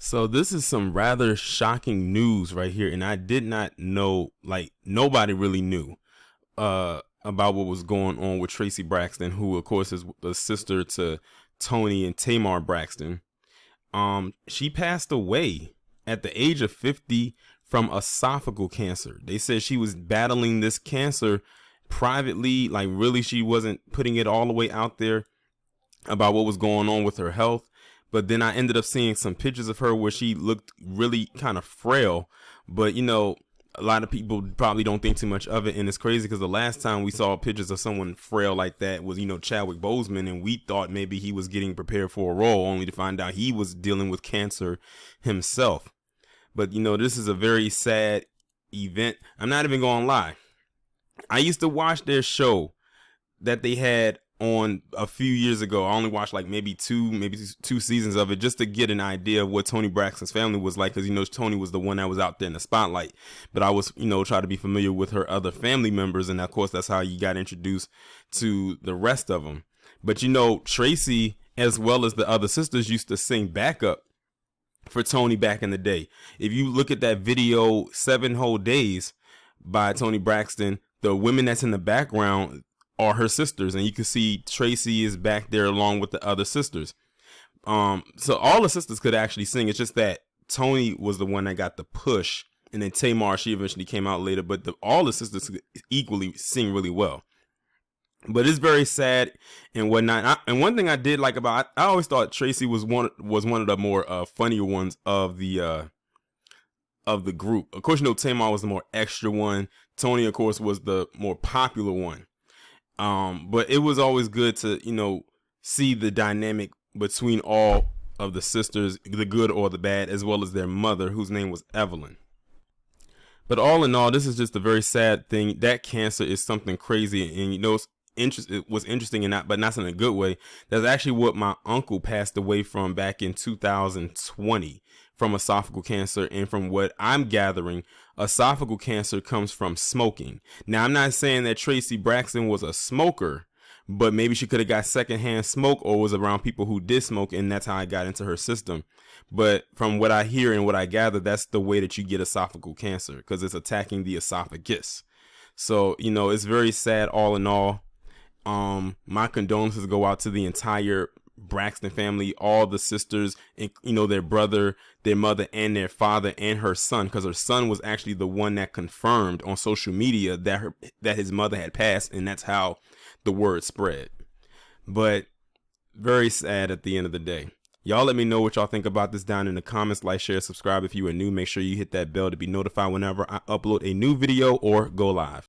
So this is some rather shocking news right here, and I did not know, like nobody really knew about what was going on with Traci Braxton, who of course is the sister to Toni and Tamar Braxton. She passed away at the age of 50 from esophageal cancer. They said she was battling this cancer privately, like really she wasn't putting it all the way out there about what was going on with her health. But then I ended up seeing some pictures of her where she looked really kind of frail. But, you know, a lot of people probably don't think too much of it. And it's crazy because the last time we saw pictures of someone frail like that was, Chadwick Boseman. And we thought maybe he was getting prepared for a role, only to find out he was dealing with cancer himself. But, this is a very sad event. I'm not even going to lie. I used to watch their show that they had on a few years ago. I only watched like maybe two seasons of it just to get an idea of what Toni Braxton's family was like, because Toni was the one that was out there in the spotlight, but I was try to be familiar with her other family members, and of course that's how you got introduced to the rest of them. But Traci, as well as the other sisters, used to sing backup for Toni back in the day. If you look at that video 7 Whole Days by Toni Braxton, the women that's in the background are her sisters, and you can see Traci is back there along with the other sisters. So all the sisters could actually sing. It's just that Toni was the one that got the push, and then Tamar, she eventually came out later. But all the sisters could equally sing really well. But it's very sad and whatnot. And one thing I did like about, I always thought Traci was one of the more funnier ones of the group. Of course, Tamar was the more extra one. Toni, of course, was the more popular one. But it was always good to, see the dynamic between all of the sisters, the good or the bad, as well as their mother, whose name was Evelyn. But all in all, this is just a very sad thing. That cancer is something crazy, and it was interesting and not in a good way. That's actually what my uncle passed away from back in 2020 from esophageal cancer. And from what I'm gathering, esophageal cancer comes from smoking. Now, I'm not saying that Traci Braxton was a smoker, but maybe she could have got secondhand smoke or was around people who did smoke, and that's how it got into her system. But from what I hear and what I gather, that's the way that you get esophageal cancer, because it's attacking the esophagus. So, it's very sad all in all. My condolences go out to the entire Braxton family, all the sisters, and their brother, their mother, and their father, and her son, because her son was actually the one that confirmed on social media that his mother had passed, and that's how the word spread. But very sad at the end of the day. Y'all let me know what y'all think about this down in the comments. Like, share, subscribe if you are new. Make sure you hit that bell to be notified whenever I upload a new video or go live.